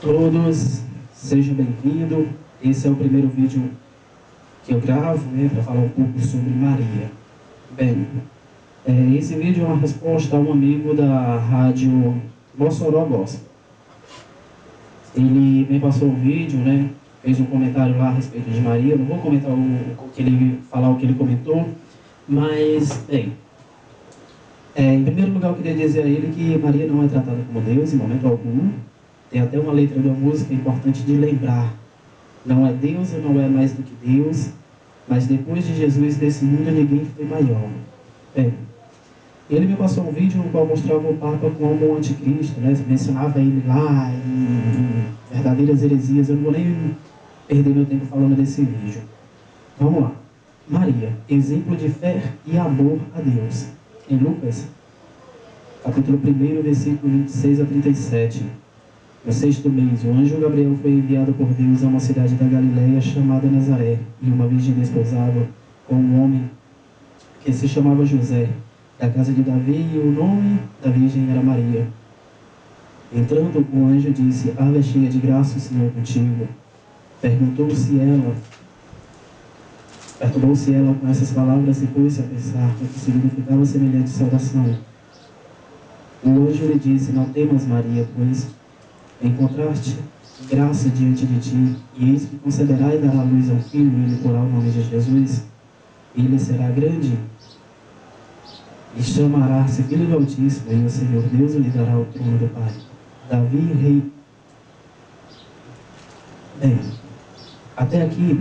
Todos, sejam bem-vindos. Esse é o primeiro vídeo que eu gravo, para falar um pouco sobre Maria. Bem, esse vídeo é uma resposta a um amigo da rádio Mossoró Gospel. Ele me passou um vídeo, fez um comentário lá a respeito de Maria. Eu não vou comentar falar o que ele comentou, mas, em primeiro lugar eu queria dizer a ele que Maria não é tratada como Deus em momento algum. Tem até uma letra da música importante de lembrar. Não é Deus ou não é mais do que Deus, mas depois de Jesus nesse mundo ninguém foi maior. Ele me passou um vídeo no qual mostrava o Papa como um anticristo, mencionava ele lá em verdadeiras heresias. Eu não vou nem perder meu tempo falando desse vídeo. Vamos lá. Maria, exemplo de fé e amor a Deus. Em Lucas, capítulo 1, versículo 26 a 37. No 6º mês, o anjo Gabriel foi enviado por Deus a uma cidade da Galileia chamada Nazaré, e uma virgem desposada com um homem que se chamava José, da casa de Davi, e o nome da virgem era Maria. Entrando, o anjo disse: Ave cheia de graça, o Senhor é contigo. Perturbou-se ela com essas palavras e pôs-se a pensar o que significava semelhante saudação. O anjo lhe disse: Não temas, Maria, pois encontraste graça diante de ti, e eis que conceberá e dará luz ao filho, e lhe porá o nome de Jesus. Ele será grande e chamará-se Filho do Altíssimo, e o Senhor Deus lhe dará o trono do Pai Davi, rei. Até aqui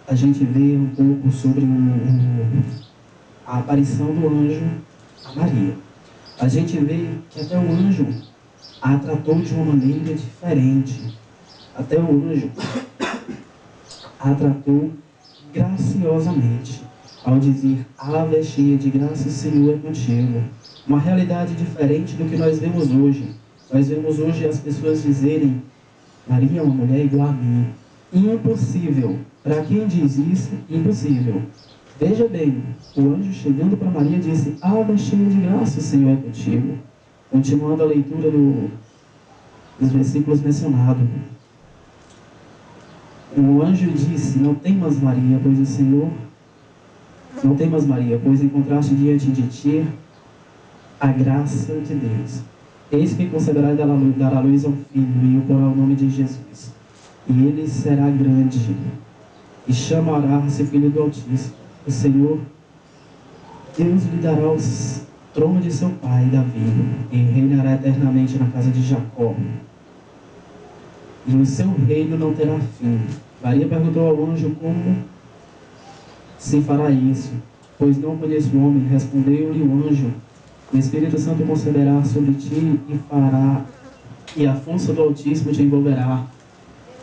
a gente vê um pouco sobre a aparição do anjo a Maria. A gente vê que até o anjo a tratou de uma maneira diferente. Até o anjo a tratou graciosamente, ao dizer: Ave cheia de graça, o Senhor é contigo. Uma realidade diferente do que nós vemos hoje. Nós vemos hoje as pessoas dizerem: Maria é uma mulher igual a mim. Impossível. Para quem diz isso, impossível. Veja bem, o anjo chegando para Maria disse: Ave cheia de graça, o Senhor é contigo. Continuando a leitura dos versículos mencionados. O anjo disse: Não temas, Maria, pois encontraste diante de ti a graça de Deus. Eis que conceberá e dará luz ao filho, e o porá o nome de Jesus. E ele será grande, e chamará-se Filho do Altíssimo. O Senhor Deus lhe dará o trono de seu pai Davi, e reinará eternamente na casa de Jacó, e o seu reino não terá fim. Maria perguntou ao anjo: Como se fará isso? Pois não conheço o homem. Respondeu-lhe o anjo: O Espírito Santo conceberá sobre ti e a força do Altíssimo te envolverá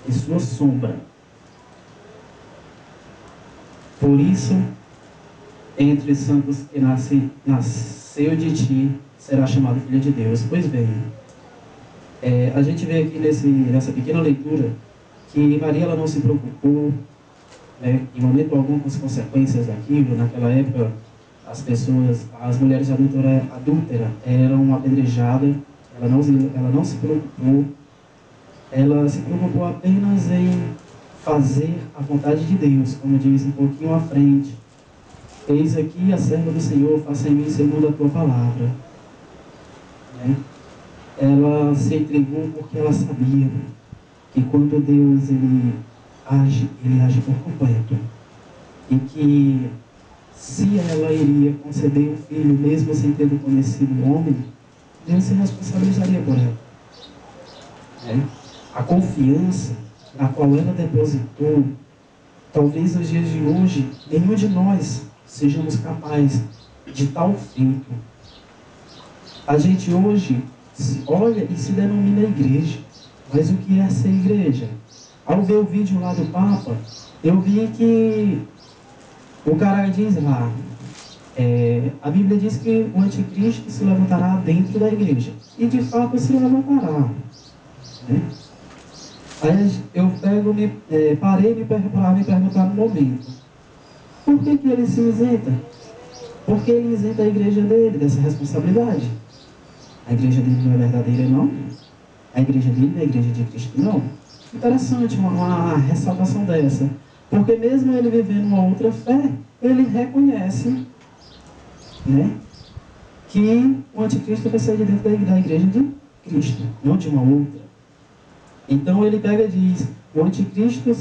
em sua sombra. Por isso, entre os santos que nasceu de ti, será chamado Filho de Deus. Pois bem, a gente vê aqui nessa pequena leitura que Maria ela não se preocupou, em momento algum, com as consequências daquilo. Naquela época, as mulheres adúlteras eram apedrejadas. Ela não se preocupou. Ela se preocupou apenas em fazer a vontade de Deus, como diz um pouquinho à frente: Eis aqui a serva do Senhor, faça em mim segundo a tua palavra. Ela se entregou porque ela sabia que quando Deus ele age por completo, e que se ela iria conceber um filho mesmo sem ter conhecido o homem, Deus se responsabilizaria por ela. A confiança na qual ela depositou, talvez nos dias de hoje nenhum de nós sejamos capazes de tal feito. A gente hoje olha e se denomina igreja, mas o que é ser igreja? Ao ver o vídeo lá do Papa, eu vi que o cara diz lá, a Bíblia diz que o anticristo se levantará dentro da igreja, e de fato se levantará. Aí eu parei para me perguntar no momento: por que ele se isenta? Porque ele isenta a igreja dele dessa responsabilidade. A igreja dele não é verdadeira, não? a igreja dele é a igreja de Cristo. Não. Interessante uma ressalvação dessa. Porque mesmo ele vivendo uma outra fé, ele reconhece, né, que o anticristo vai sair de dentro da igreja de Cristo, não de uma outra. Então ele pega e diz, o anticristo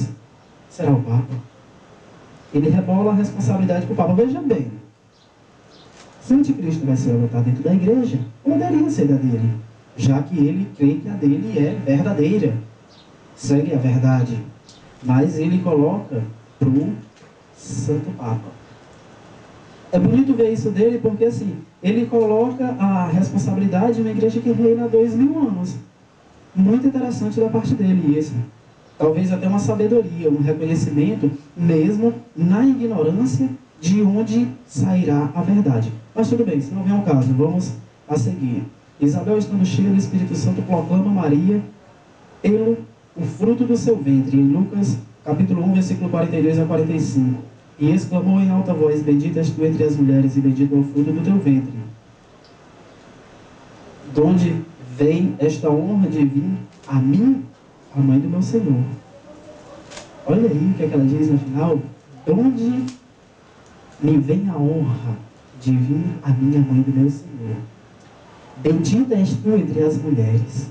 será o Papa. Ele rebola a responsabilidade para o Papa. Veja bem, se o anticristo vai ser levantado dentro da igreja, poderia ser da dele, já que ele crê que a dele é verdadeira, segue a verdade. Mas ele coloca para o Santo Papa. É bonito ver isso dele porque assim, ele coloca a responsabilidade de uma igreja que reina há 2000 anos. Muito interessante da parte dele isso. Talvez até uma sabedoria, um reconhecimento, mesmo na ignorância de onde sairá a verdade. Mas tudo bem, se não vem ao caso, vamos a seguir. Isabel, estando cheia do Espírito Santo, proclama Maria pelo o fruto do seu ventre. Em Lucas, capítulo 1, versículo 42 a 45. E exclamou em alta voz, bendita és tu entre as mulheres, e bendito é o fruto do teu ventre. De onde vem esta honra de vir a mim, a mãe do meu Senhor? Olha aí o que é que ela diz no final. De onde me vem a honra de vir a minha mãe do meu Senhor? Bendita és tu entre as mulheres.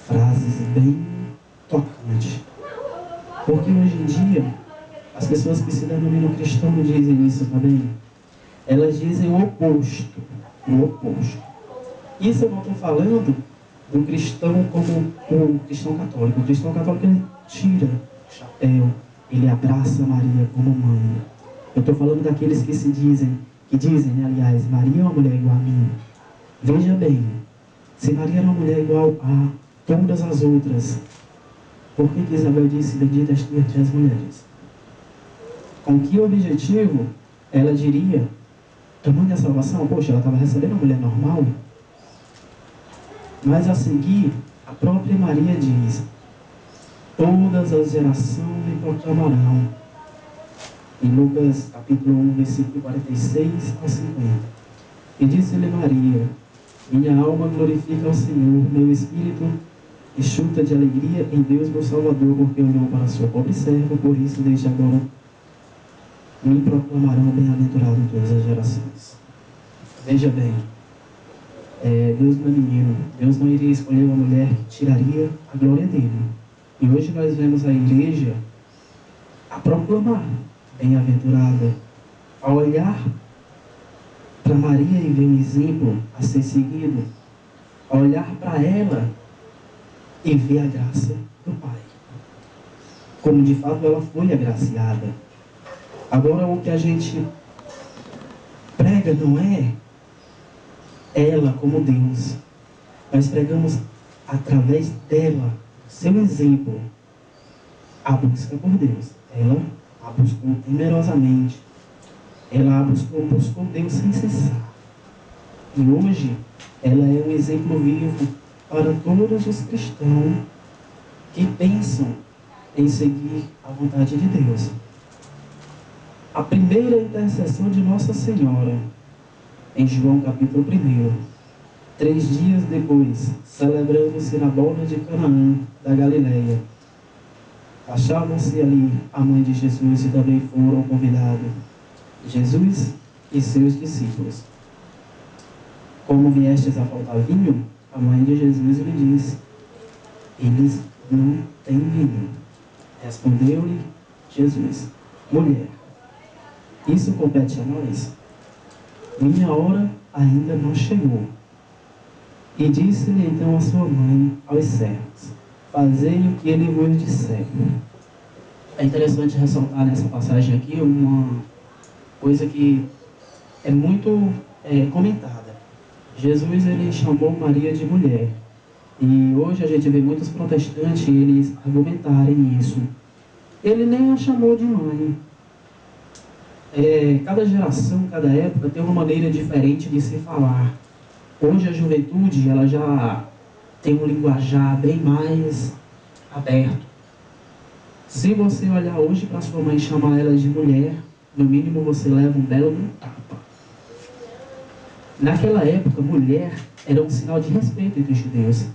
Frases bem tocantes. Porque hoje em dia, as pessoas que se denominam cristãos dizem isso também. Elas dizem o oposto. O oposto. Isso eu não estou falando do cristão como o cristão católico. O cristão católico, ele tira o chapéu, ele abraça Maria como mãe. Eu estou falando daqueles que dizem, aliás, Maria é uma mulher igual a mim. Veja bem, se Maria era uma mulher igual a todas as outras, por que Isabel disse, bendita és tu entre as mulheres? Com que objetivo ela diria, tamanha salvação? Poxa, ela estava recebendo uma mulher normal. Mas a seguir, a própria Maria diz, todas as gerações me proclamarão. Em Lucas capítulo 1, versículo 46 a 50. E disse-lhe Maria, minha alma glorifica ao Senhor, meu espírito exulta de alegria em Deus meu Salvador, porque olhou para a sua pobre serva, por isso desde agora me proclamarão bem-aventurado em todas as gerações. Veja bem, Deus não é menino. Deus não iria escolher uma mulher que tiraria a glória dele. E hoje nós vemos a igreja a proclamar bem-aventurada, a olhar para Maria e ver um exemplo a ser seguido, a olhar para ela e ver a graça do Pai, como de fato ela foi agraciada. Agora o que a gente prega não é ela como Deus. Nós pregamos através dela, seu exemplo, a busca por Deus. Ela a buscou temerosamente. Ela a buscou Deus sem cessar. E hoje ela é um exemplo vivo para todos os cristãos que pensam em seguir a vontade de Deus. A primeira intercessão de Nossa Senhora, em João capítulo 1, 3 dias depois, celebrando-se na boda de Canaã da Galileia, achavam-se ali a mãe de Jesus e também foram convidados Jesus e seus discípulos. Como viestes a faltar vinho, a mãe de Jesus lhe disse, eles não têm vinho. Respondeu-lhe Jesus, mulher, isso compete a nós? Minha hora ainda não chegou. E disse-lhe então a sua mãe aos servos, fazei o que ele vos disser. É interessante ressaltar nessa passagem aqui uma coisa que é muito comentada. Jesus, ele chamou Maria de mulher. E hoje a gente vê muitos protestantes eles argumentarem isso. Ele nem a chamou de mãe. Cada geração, cada época tem uma maneira diferente de se falar. Hoje a juventude ela já tem um linguajar bem mais aberto. Se você olhar hoje para sua mãe e chamar ela de mulher, no mínimo você leva um belo tapa. Naquela época, mulher era um sinal de respeito entre os judeus.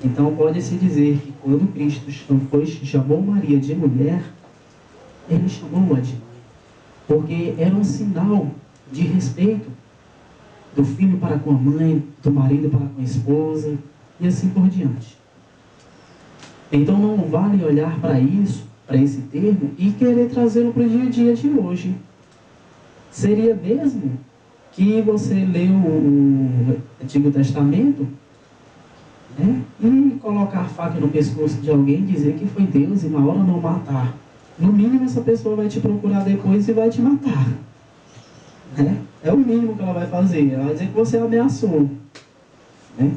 Então pode-se dizer que quando Cristo chamou Maria de mulher, ele chamou-a de mãe, porque era um sinal de respeito do filho para com a mãe, do marido para com a esposa, e assim por diante. Então não vale olhar para isso, para esse termo, e querer trazê-lo para o dia a dia de hoje. Seria mesmo que você leu o Antigo Testamento, né, e colocar a faca no pescoço de alguém e dizer que foi Deus e na hora não matar. No mínimo essa pessoa vai te procurar depois e vai te matar. Né? É o mínimo que ela vai fazer. Ela vai dizer que você ameaçou. Né?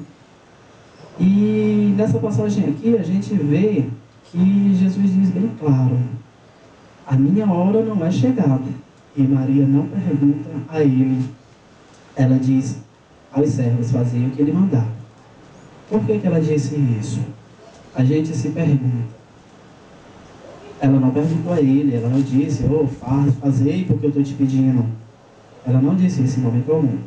E nessa passagem aqui a gente vê que Jesus diz bem claro: a minha hora não é chegada. E Maria não pergunta a ele. Ela diz aos servos fazer o que ele mandar. Por que ela disse isso? A gente se pergunta. Ela não perguntou a ele, ela não disse, fazei porque eu estou te pedindo. Ela não disse isso em momento algum.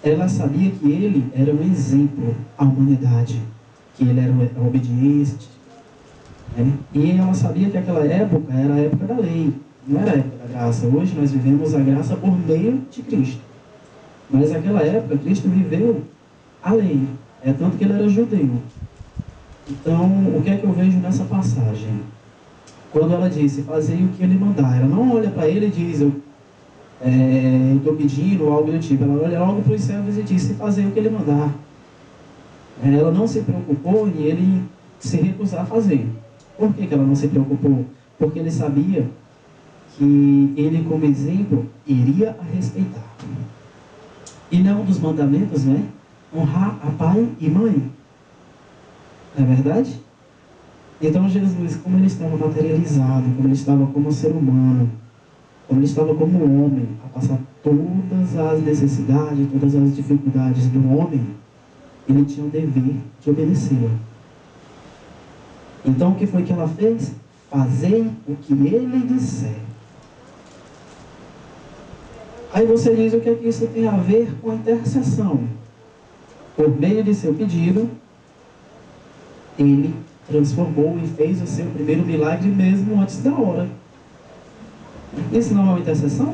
Ela sabia que ele era um exemplo à humanidade, que ele era obediente. Né? E ela sabia que aquela época era a época da lei, não era a época da graça. Hoje nós vivemos a graça por meio de Cristo. Mas naquela época Cristo viveu a lei. É tanto que ele era judeu. Então, o que é que eu vejo nessa passagem? Quando ela disse, fazei o que ele mandar, ela não olha para ele e diz, eu estou pedindo, algo do tipo. Ela olha logo para os servos e disse, fazei o que ele mandar. Ela não se preocupou em ele se recusar a fazer. Por que ela não se preocupou? Porque ele sabia que ele, como exemplo, iria a respeitar. E não um dos mandamentos, né? Honrar a pai e mãe. Não é verdade? Então Jesus, como ele estava materializado, como ele estava como ser humano, como ele estava como homem, a passar todas as necessidades, todas as dificuldades do homem, ele tinha o dever de obedecê-la. Então o que foi que ela fez? Fazei o que ele disser. Aí você diz, o que é que isso tem a ver com a intercessão? Por meio de seu pedido, ele transformou e fez o seu primeiro milagre mesmo antes da hora. Isso não é uma intercessão?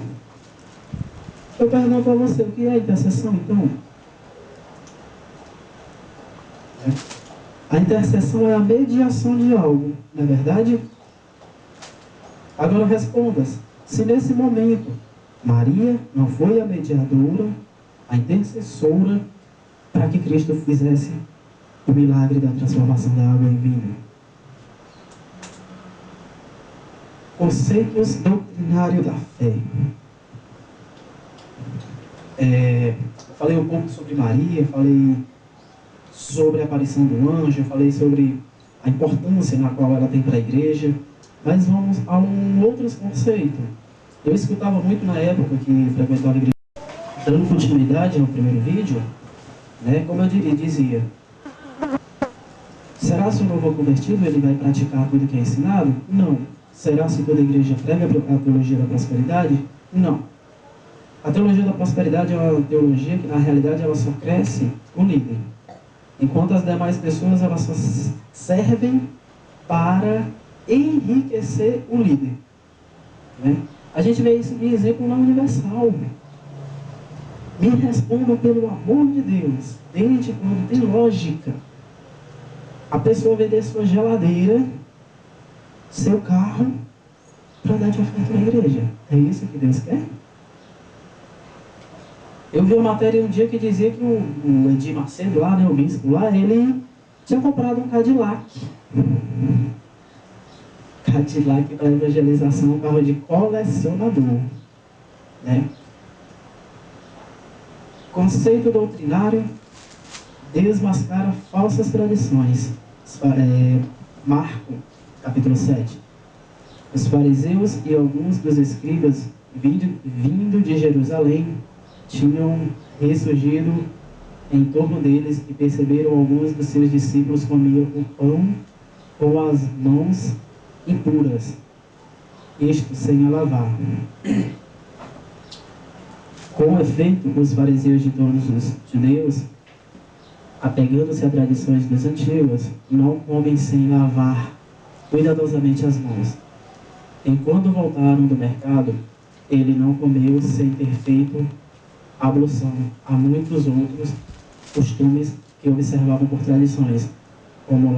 Eu pergunto a você, o que é intercessão então? A intercessão é a mediação de algo, não é verdade? Agora responda, se nesse momento Maria não foi a mediadora, a intercessora, para que Cristo fizesse o milagre da transformação da água em vinho. Conceitos doutrinários da fé. Falei um pouco sobre Maria, falei sobre a aparição do anjo, falei sobre a importância na qual ela tem para a igreja, mas vamos a um outro conceito. Eu escutava muito na época que frequentava a igreja, dando continuidade ao primeiro vídeo, né, como eu dizia, será se o novo convertido ele vai praticar tudo que é ensinado? Não. Será se toda a igreja prega a teologia da prosperidade? Não. A teologia da prosperidade é uma teologia que na realidade ela só cresce o líder, enquanto as demais pessoas elas só servem para enriquecer o líder, né? A gente vê isso de exemplo na Universal. Me respondam pelo amor de Deus, desde quando tem lógica a pessoa vender sua geladeira, seu carro, para dar de oferta na igreja. É isso que Deus quer? Eu vi uma matéria um dia que dizia que o Edir Macedo lá, né, o bispo lá, ele tinha comprado um Cadillac. Cadillac para evangelização, um carro de colecionador, né? Conceito doutrinário desmascara falsas tradições. Marco, capítulo 7. Os fariseus e alguns dos escribas vindo de Jerusalém tinham ressurgido em torno deles e perceberam alguns dos seus discípulos comiam o pão com as mãos impuras, isto sem a lavar. Com efeito, os fariseus de todos os judeus apegando-se a tradições dos antigos, não comem sem lavar cuidadosamente as mãos. E quando voltaram do mercado, ele não comeu sem ter feito ablução. Há muitos outros costumes que observavam por tradições, como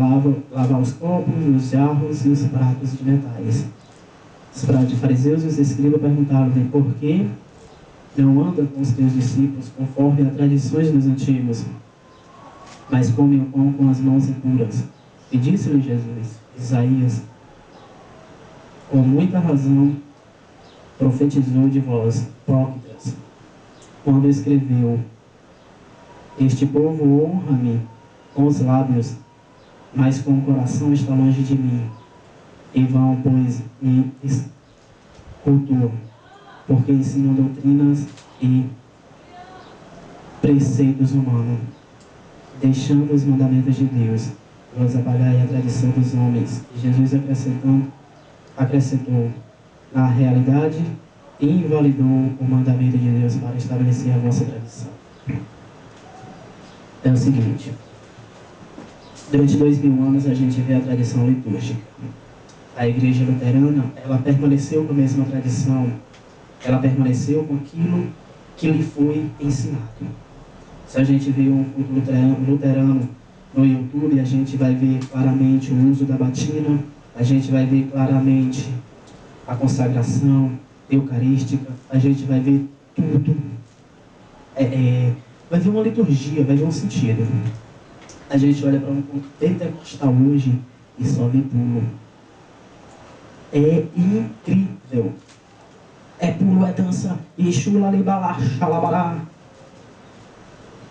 lavar os copos, os jarros e os pratos de metais. Os fariseus e os escribas perguntaram-lhe por que não anda com os teus discípulos conforme as tradições dos antigos, mas come o pão com as mãos impuras. E disse-lhe Jesus, Isaías, com muita razão, profetizou de vós, hipócritas, quando escreveu: este povo honra-me com os lábios, mas com o coração está longe de mim. E vão, pois, me cultuam, porque ensinam doutrinas e preceitos humanos, deixando os mandamentos de Deus, vos apagai a tradição dos homens. E Jesus acrescentou, na realidade, invalidou o mandamento de Deus para estabelecer a vossa tradição. É o seguinte: durante 2000 anos a gente vê a tradição litúrgica. A igreja luterana, ela permaneceu com a mesma tradição, ela permaneceu com aquilo que lhe foi ensinado. Se a gente vê um culto luterano no YouTube, a gente vai ver claramente o uso da batina, a gente vai ver claramente a consagração eucarística, a gente vai ver tudo. Vai ver uma liturgia, vai ver um sentido. A gente olha para um culto pentecostal hoje e só vê pulo. É incrível. É pulo, é dança, e chula, libalá, xalabará.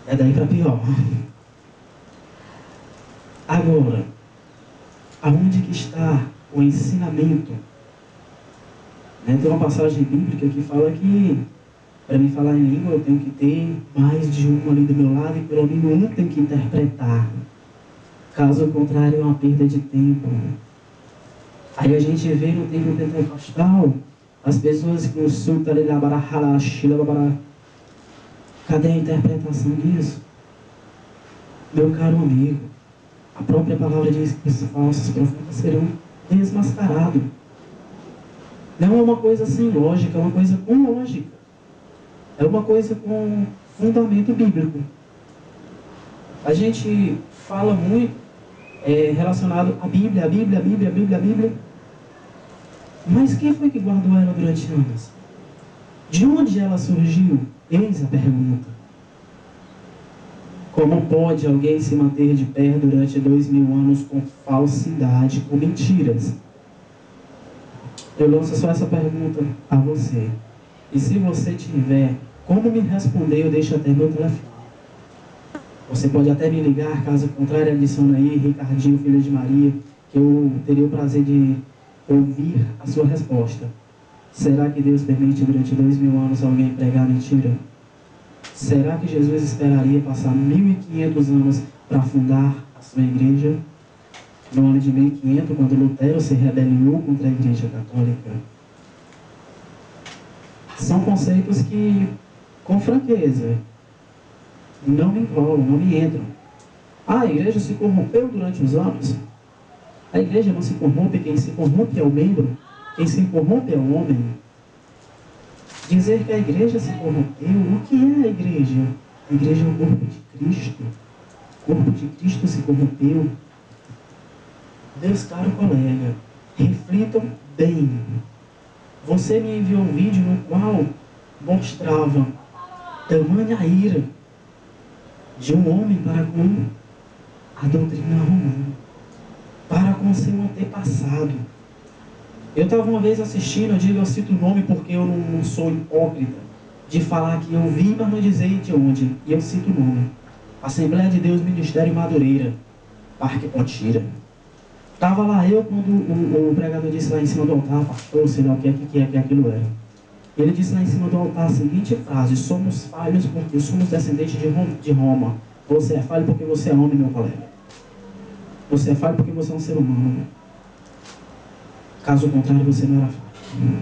É daí para pior. Agora, aonde que está o ensinamento? Tem uma passagem bíblica que fala que para mim falar em língua eu tenho que ter mais de um ali do meu lado e pelo menos um tem que interpretar. Caso contrário é uma perda de tempo. Aí a gente vê no tempo pentecostal as pessoas que consultam ali na barra, cadê a interpretação disso? Meu caro amigo, a própria palavra diz que os falsos profetas serão desmascarados. Não é uma coisa sem lógica, é uma coisa com lógica. É uma coisa com fundamento bíblico. A gente fala muito relacionado à Bíblia, a Bíblia, a Bíblia, a Bíblia, a Bíblia. Mas quem foi que guardou ela durante anos? De onde ela surgiu? Eis a pergunta. Como pode alguém se manter de pé durante 2000 anos com falsidade, com mentiras? Eu lanço só essa pergunta a você. E se você tiver como me responder, eu deixo até meu telefone. Você pode até me ligar, caso contrário, adiciona aí Ricardinho, filho de Maria, que eu teria o prazer de ouvir a sua resposta. Será que Deus permite durante 2000 anos alguém pregar mentira? Será que Jesus esperaria passar 1500 anos para fundar a sua igreja? No ano de 1500, quando Lutero se rebeliou contra a igreja católica. São conceitos que, com franqueza, não me enrolam, não me entram. A igreja se corrompeu durante os anos. A igreja não se corrompe, quem se corrompe é o membro, quem se corrompe é o homem. Dizer que a igreja se corrompeu, o que é a igreja? A igreja é o corpo de Cristo. O corpo de Cristo se corrompeu. Meus caros colegas, reflitam bem. Você me enviou um vídeo no qual mostrava tamanha ira de um homem para com a doutrina romana, para com seu antepassado. Eu estava uma vez assistindo, eu cito o nome porque eu não sou hipócrita, de falar que eu vi, mas não dizer de onde, e eu cito o nome. Assembleia de Deus, Ministério Madureira, Parque Potira. Estava lá eu quando o pregador disse lá em cima do altar, pastor, sei lá o que aquilo era. Ele disse lá em cima do altar a seguinte frase: somos falhos porque somos descendentes de Roma. Você é falho porque você é homem, meu colega. Você é falho porque você é um ser humano. Caso contrário, você não era falho.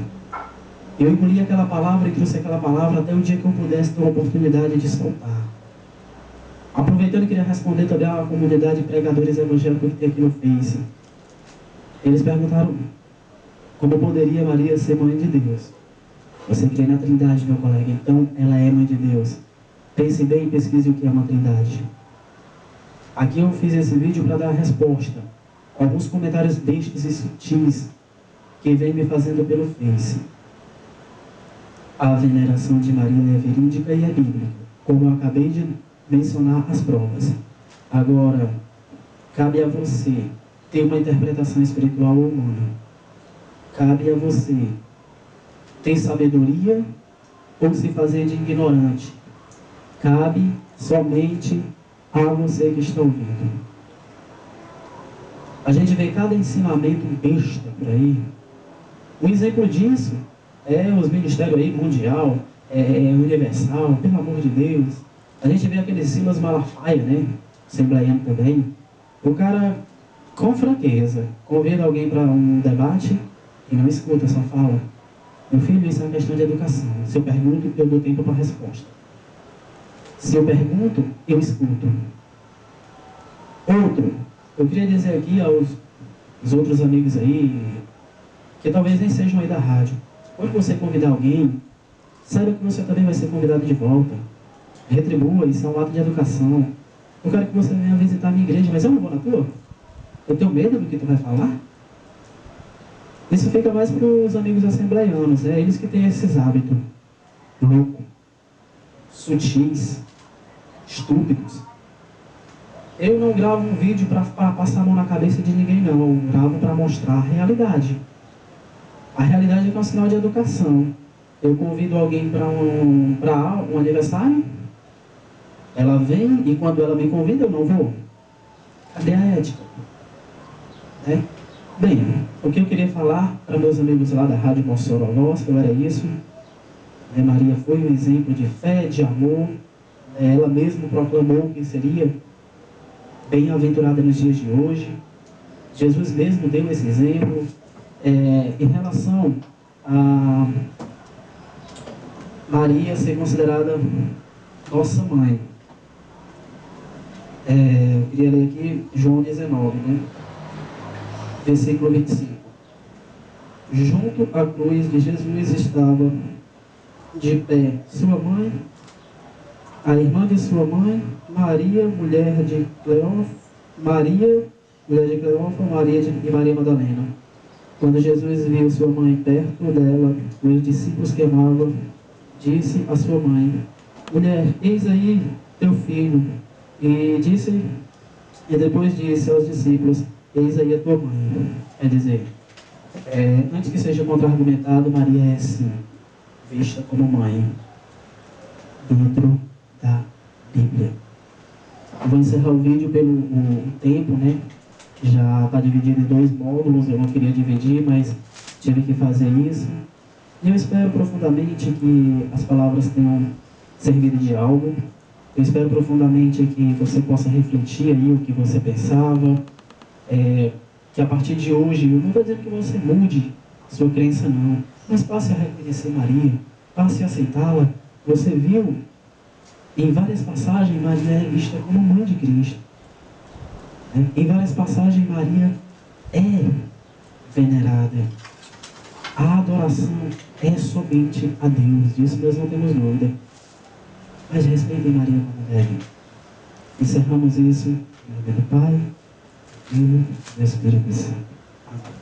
Eu engoli aquela palavra e trouxe aquela palavra até o dia que eu pudesse ter a oportunidade de soltar. Aproveitei Aproveitando, eu queria responder também à comunidade de pregadores evangélicos que tem aqui no Face. Eles perguntaram como poderia Maria ser mãe de Deus. Você crê na Trindade, meu colega, então ela é mãe de Deus. Pense bem e pesquise o que é uma Trindade. Aqui eu fiz esse vídeo para dar a resposta a alguns comentários bestas e sutis que vem me fazendo pelo Face. A veneração de Maria é verídica e é bíblica, como eu acabei de mencionar as provas. Agora, cabe a você ter uma interpretação espiritual ou humana. Cabe a você ter sabedoria ou se fazer de ignorante. Cabe somente a você que está ouvindo. A gente vê cada ensinamento besta por aí. Um exemplo disso é os ministérios aí, mundial, universal, pelo amor de Deus. A gente vê aquele Silas Malafaia, né? Assembleiano também. O cara, com franqueza, convida alguém para um debate e não escuta, só fala: meu filho, isso é uma questão de educação. Se eu pergunto, eu dou tempo para a resposta. Se eu pergunto, eu escuto. Outro, eu queria dizer aqui aos outros amigos aí, que talvez nem sejam aí da rádio: quando você convidar alguém, saiba que você também vai ser convidado de volta. Retribua, isso é um ato de educação. Eu quero que você venha visitar a minha igreja, mas eu não vou na tua? Eu tenho medo do que tu vai falar? Isso fica mais para os amigos assembleianos, eles que têm esses hábitos loucos, sutis, estúpidos. Eu não gravo um vídeo para passar a mão na cabeça de ninguém, não. Eu gravo para mostrar a realidade. A realidade é um sinal de educação. Eu convido alguém para um aniversário, ela vem e quando ela me convida eu não vou. Cadê a ética? Bem, o que eu queria falar para meus amigos lá da Rádio Mossoró Gospel era isso. Maria foi um exemplo de fé, de amor. Ela mesma proclamou que seria bem-aventurada nos dias de hoje. Jesus mesmo deu esse exemplo. Em relação a Maria ser considerada nossa mãe, eu queria ler aqui João 19, versículo 25. Junto à cruz de Jesus estava de pé sua mãe, a irmã de sua mãe, Maria, mulher de Cleófas, Maria e Maria Madalena. Quando Jesus viu sua mãe perto dela, os discípulos que amavam, disse à sua mãe: mulher, eis aí teu filho. E depois disse aos discípulos: eis aí a tua mãe. Quer dizer, antes que seja contra-argumentado, Maria é sim vista como mãe dentro da Bíblia. Eu vou encerrar o vídeo pelo tempo, já está dividido em 2 módulos. Eu não queria dividir, mas tive que fazer isso. E eu espero profundamente que as palavras tenham servido de algo. Eu espero profundamente que você possa refletir aí o que você pensava. Que a partir de hoje, eu não estou dizendo que você mude sua crença, não. Mas passe a reconhecer Maria, passe a aceitá-la. Você viu, em várias passagens, Maria é vista como mãe de Cristo. Em várias passagens, Maria é venerada. A adoração é somente a Deus, disso nós não temos dúvida. Mas respeitem Maria como deve. Encerramos isso em nome do Pai, Filho e do Espírito Santo. Amém.